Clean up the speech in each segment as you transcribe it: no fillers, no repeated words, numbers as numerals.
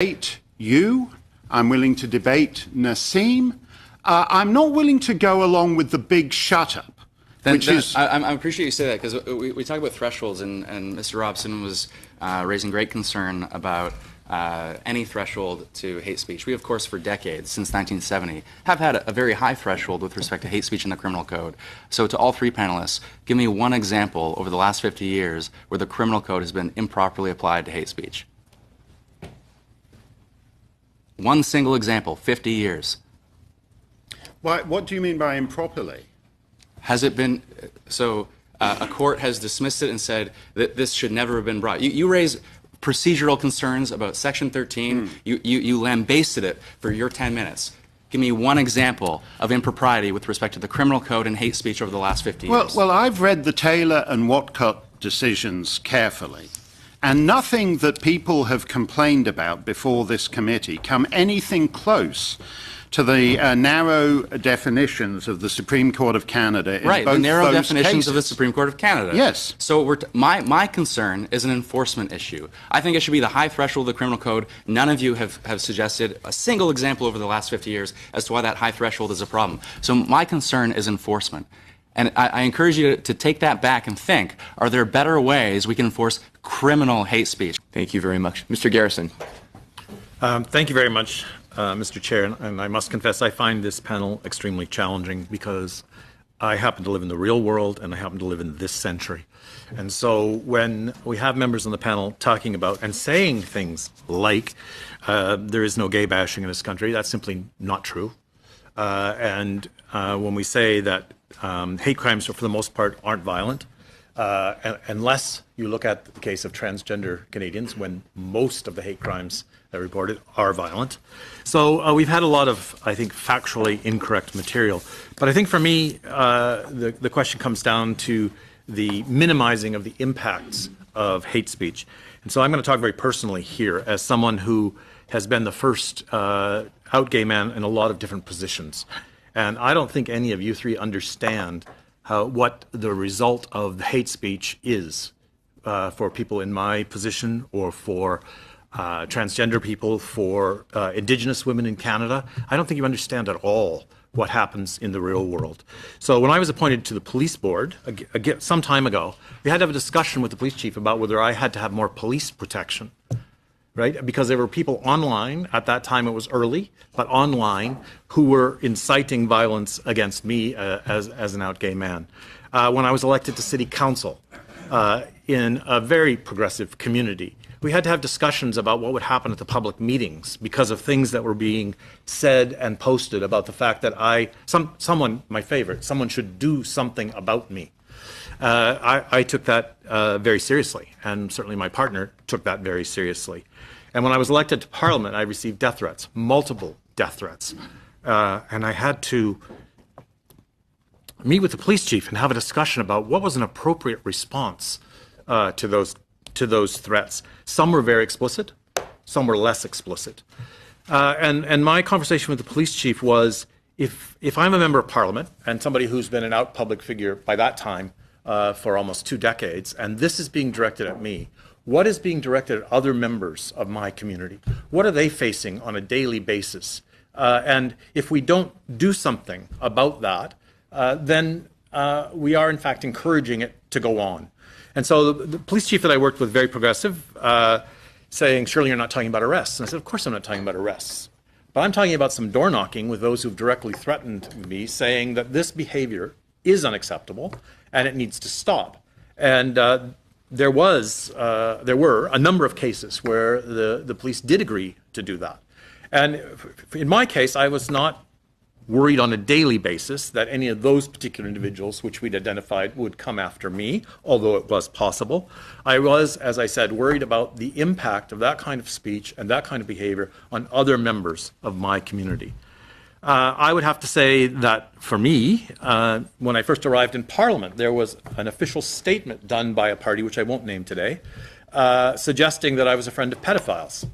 debate you. I'm willing to debate Nassim. I'm not willing to go along with the big shut-up. I appreciate you say that, because we talk about thresholds, and Mr. Robson was raising great concern about any threshold to hate speech. We, of course, for decades, since 1970, have had a very high threshold with respect to hate speech in the criminal code. So to all three panelists, give me one example over the last 50 years where the criminal code has been improperly applied to hate speech. One single example, 50 years. What do you mean by improperly? Has it been, a court has dismissed it and said that this should never have been brought. You raise procedural concerns about Section 13. You lambasted it for your 10 minutes. Give me one example of impropriety with respect to the criminal code and hate speech over the last 50 years. Well, I've read the Taylor and Watcott decisions carefully, and nothing that people have complained about before this committee come anything close to the narrow definitions of the Supreme Court of Canada in both the narrow those definitions cases. of the Supreme Court of Canada. Yes. So my concern is an enforcement issue. I think it should be the high threshold of the criminal code. None of you have suggested a single example over the last 50 years as to why that high threshold is a problem. So my concern is enforcement. And I encourage you to take that back and think, are there better ways we can enforce criminal hate speech? Thank you very much. Mr. Garrison. Thank you very much, Mr. Chair. And I must confess, I find this panel extremely challenging because I happen to live in the real world and I happen to live in this century. And so when we have members on the panel talking about and saying things like there is no gay bashing in this country, that's simply not true. And when we say that hate crimes, for the most part, aren't violent, unless you look at the case of transgender Canadians, when most of the hate crimes that are reported are violent. So we've had a lot of, I think, factually incorrect material. But I think for me, the question comes down to the minimizing of the impacts of hate speech. And so I'm going to talk very personally here as someone who has been the first out gay man in a lot of different positions. And I don't think any of you three understand what the result of the hate speech is for people in my position, or for transgender people, for Indigenous women in Canada. I don't think you understand at all what happens in the real world. So when I was appointed to the police board some time ago, we had to have a discussion with the police chief about whether I had to have more police protection. Right? Because there were people online, at that time it was early, but online, who were inciting violence against me as an out gay man. When I was elected to city council in a very progressive community, we had to have discussions about what would happen at the public meetings because of things that were being said and posted about the fact that someone, my favorite, someone should do something about me. I took that very seriously, and certainly my partner took that very seriously. And when I was elected to Parliament, I received death threats, multiple death threats. And I had to meet with the police chief and have a discussion about what was an appropriate response to those threats. Some were very explicit, some were less explicit. And my conversation with the police chief was, if I'm a member of Parliament and somebody who's been an out public figure by that time for almost 2 decades, and this is being directed at me, what is being directed at other members of my community? What are they facing on a daily basis? And if we don't do something about that, then we are in fact encouraging it to go on. And so the police chief that I worked with, very progressive, saying, surely you're not talking about arrests. And I said, of course I'm not talking about arrests. But I'm talking about some door knocking with those who've directly threatened me, saying that this behavior is unacceptable and it needs to stop. And there were a number of cases where the police did agree to do that. And in my case, I was not worried on a daily basis that any of those particular individuals which we'd identified would come after me, although it was possible. I was, as I said, worried about the impact of that kind of speech and that kind of behavior on other members of my community. I would have to say that for me, when I first arrived in Parliament, there was an official statement done by a party, which I won't name today, suggesting that I was a friend of pedophiles.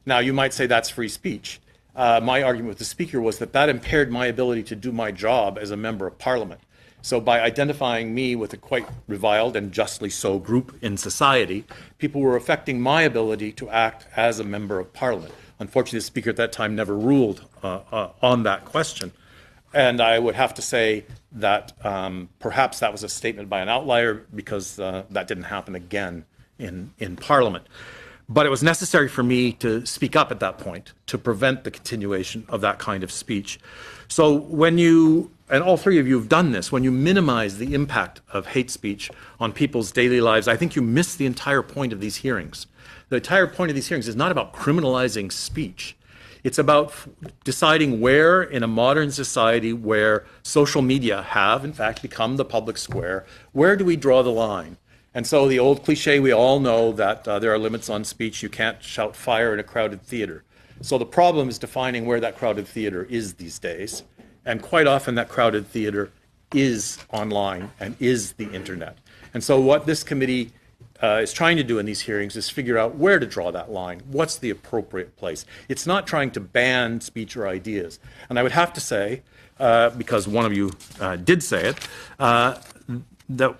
Now, you might say that's free speech. My argument with the Speaker was that that impaired my ability to do my job as a member of Parliament. So by identifying me with a quite reviled and justly so group in society, people were affecting my ability to act as a member of Parliament. Unfortunately, the Speaker at that time never ruled on that question. And I would have to say that perhaps that was a statement by an outlier, because that didn't happen again in Parliament. But it was necessary for me to speak up at that point to prevent the continuation of that kind of speech. So when you, and all three of you have done this, when you minimize the impact of hate speech on people's daily lives, I think you miss the entire point of these hearings. The entire point of these hearings is not about criminalizing speech. It's about deciding where, in a modern society where social media have, in fact, become the public square, where do we draw the line? And so the old cliche, we all know that there are limits on speech. You can't shout fire in a crowded theater. So the problem is defining where that crowded theater is these days. And quite often that crowded theater is online and is the internet. And so what this committee is trying to do in these hearings is figure out where to draw that line. What's the appropriate place? It's not trying to ban speech or ideas. And I would have to say, because one of you did say it, that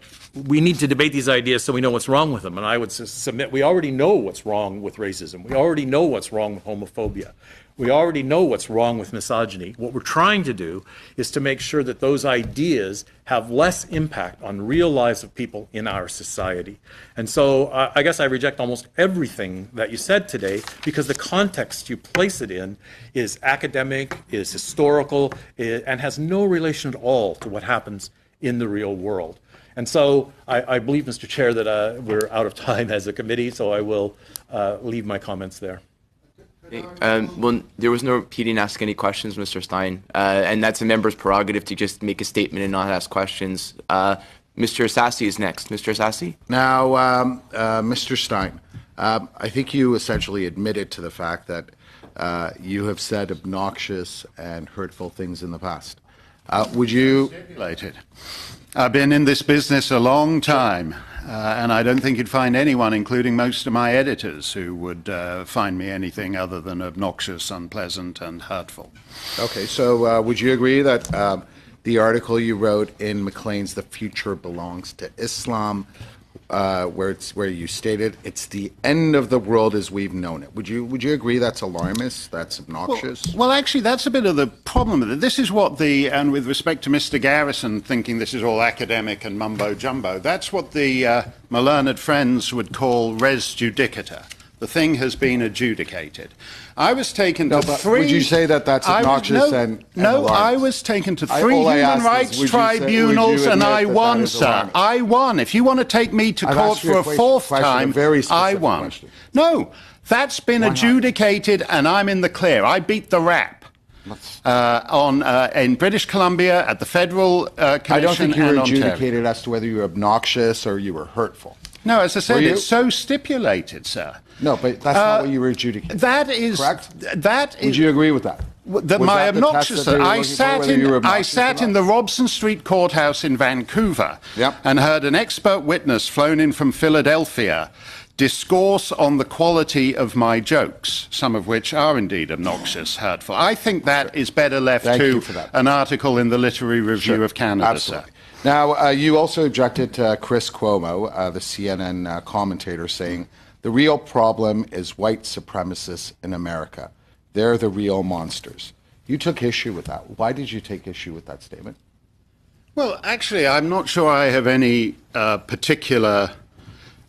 we need to debate these ideas so we know what's wrong with them. And I would submit we already know what's wrong with racism. We already know what's wrong with homophobia. We already know what's wrong with misogyny. What we're trying to do is to make sure that those ideas have less impact on real lives of people in our society. And so I guess I reject almost everything that you said today, because the context you place it in is academic, is historical, and has no relation at all to what happens in the real world. And so I believe, Mr. Chair, that we're out of time as a committee, so I will leave my comments there. Well, there was no repeating ask any questions, Mr. Steyn, and that's a member's prerogative to just make a statement and not ask questions. Mr. Sassy is next. Mr. Sassy? Now, Mr. Steyn, I think you essentially admitted to the fact that you have said obnoxious and hurtful things in the past. Would you... I've been in this business a long time, and I don't think you'd find anyone, including most of my editors, who would find me anything other than obnoxious, unpleasant, and hurtful. Okay, so would you agree that the article you wrote in Maclean's "The Future Belongs to Islam," where you stated it's the end of the world as we've known it. Would you agree that's alarmist, that's obnoxious? Well, actually, that's a bit of the problem with it. This is what and with respect to Mr. Garrison thinking this is all academic and mumbo-jumbo, that's what the my learned friends would call res judicata. The thing has been adjudicated. I was taken to three... Would you say that that's obnoxious and No, I was taken to three human rights tribunals and I won, sir. I won. If you want to take me to court for a fourth time, I won. No, that's been adjudicated and I'm in the clear. I beat the rap. In British Columbia, at the Federal Commission. I don't think you were adjudicated as to whether you were obnoxious or you were hurtful. No, as I said, it's so stipulated, sir. No, but that's not what you were adjudicated. That is correct. That is. Would you agree with that? My obnoxious. I sat in the Robson Street Courthouse in Vancouver and heard an expert witness flown in from Philadelphia discourse on the quality of my jokes, some of which are indeed obnoxious, hurtful. I think that is better left to an article in the Literary Review of Canada, Absolutely. Sir. Now, you also objected to Chris Cuomo, the CNN commentator, saying, the real problem is white supremacists in America. They're the real monsters. You took issue with that. Why did you take issue with that statement? Well, actually, I'm not sure I have any particular...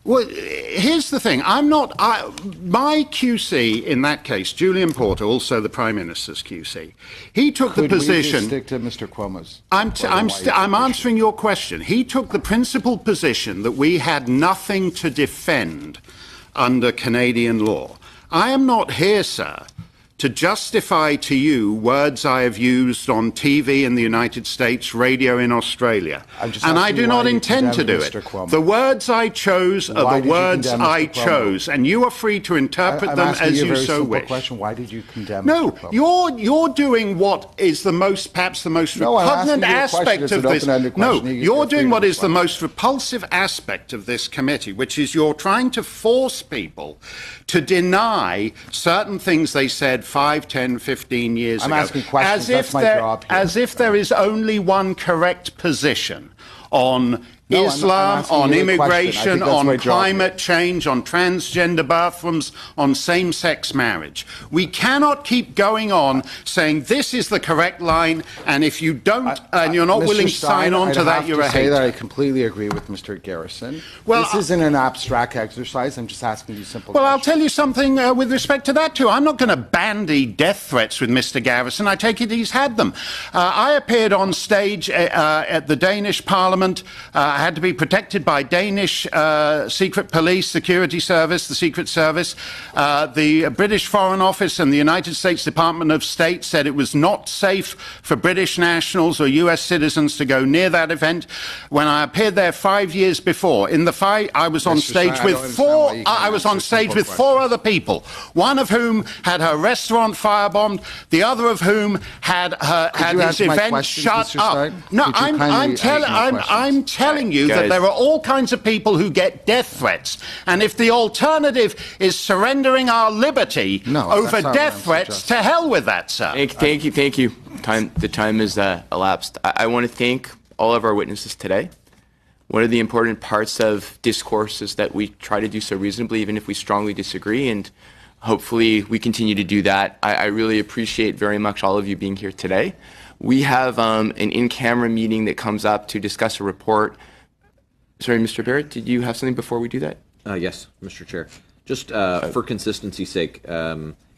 Well, here's the thing. My QC in that case, Julian Porter, also the Prime Minister's QC, he took the position... Could we just stick to Mr. Cuomo's... I'm answering your question. He took the principled position that we had nothing to defend under Canadian law. I am not here, sir, to justify to you words I have used on TV in the United States, radio in Australia. And I do not intend to do it. The words I chose are the words I chose, and you are free to interpret them as you so wish. Question. Why did you condemn No, Mr. Cuomo? you're doing what is perhaps the most repugnant aspect of this. No, you're doing what is the most repulsive aspect of this committee, which is you're trying to force people to deny certain things they said 5, 10, 15 years I'm ago. asking questions. As if That's my there, job here. as if there is only one correct position on No, I'm Islam, asking on you a question. I immigration, think that's my on job climate change, on transgender bathrooms, on same-sex marriage. We cannot keep going on saying this is the correct line, and if you don't, and you're not Mr. willing to sign Steyn, on to I'd that, have you're to a say that hater. I completely agree with Mr. Garrison. Well, this isn't an abstract exercise. I'm just asking you simple Well, I'll questions. tell you something with respect to that, too. I'm not going to bandy death threats with Mr. Garrison. I take it he's had them. I appeared on stage at the Danish Parliament. I had to be protected by Danish secret police, security service, the Secret Service. The British Foreign Office and the United States Department of State said it was not safe for British nationals or US citizens to go near that event. When I appeared there 5 years before, I was on Mr. stage Steyn, I with don't understand why you can't I was on answer stage simple with four other people, one of whom had her restaurant firebombed, the other of whom had you his answer my event questions, shut Mr. up. Steyn? No, Could you I'm kindly answer my questions? telling you that Guys. there are all kinds of people who get death threats, and if the alternative is surrendering our liberty No, over that's not what death I'm threats, suggesting. to hell with that, sir. Thank you. The time has elapsed. I want to thank all of our witnesses today. One of the important parts of discourse is that we try to do so reasonably, even if we strongly disagree, and hopefully we continue to do that. I really appreciate very much all of you being here today. We have an in-camera meeting that comes up to discuss a report. Sorry, Mr. Barrett, did you have something before we do that? Yes, Mr. Chair. Just for consistency's sake,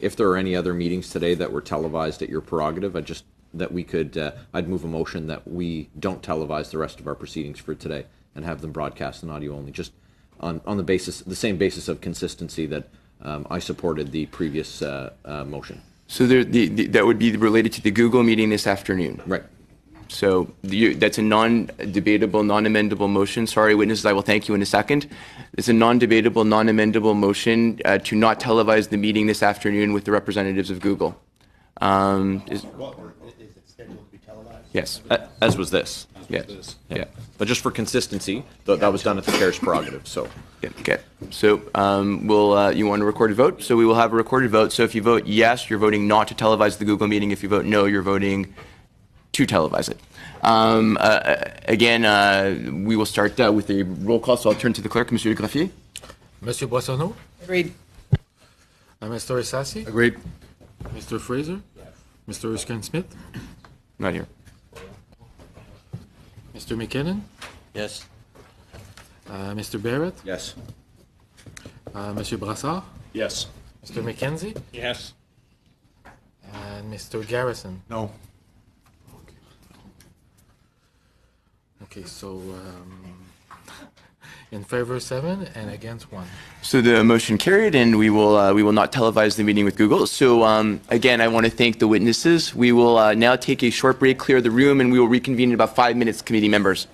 if there are any other meetings today that were televised at your prerogative, I'd move a motion that we don't televise the rest of our proceedings for today and have them broadcast in audio only, just on the same basis of consistency that I supported the previous motion. So that would be related to the Google meeting this afternoon. Right. So that's a non-debatable, non-amendable motion. Sorry, witnesses, I will thank you in a second. It's a non-debatable, non-amendable motion to not televise the meeting this afternoon with the representatives of Google. Is it scheduled to be televised? Yes. As was this. Yes. Yeah. But just for consistency, that was done at the chair's prerogative. So. Yeah, okay. So you want a recorded vote? So we will have a recorded vote. So if you vote yes, you're voting not to televise the Google meeting. If you vote no, you're voting to televise it. Again, we will start with a roll call. So I'll turn to the clerk, Monsieur Graffier. Monsieur Boissonneau? Agreed. Mr. Sassi? Agreed. Mr. Fraser? Mr. Erskine-Smith? Not here. Mr. McKinnon? Yes. Mr. Barrett? Yes. Monsieur Brassard? Yes. Mr. McKenzie? Yes. And Mr. Garrison? No. Okay, so in favor 7 and against 1. So the motion carried, and we will not televise the meeting with Google. So again, I want to thank the witnesses. We will now take a short break, clear the room, and we will reconvene in about 5 minutes, committee members.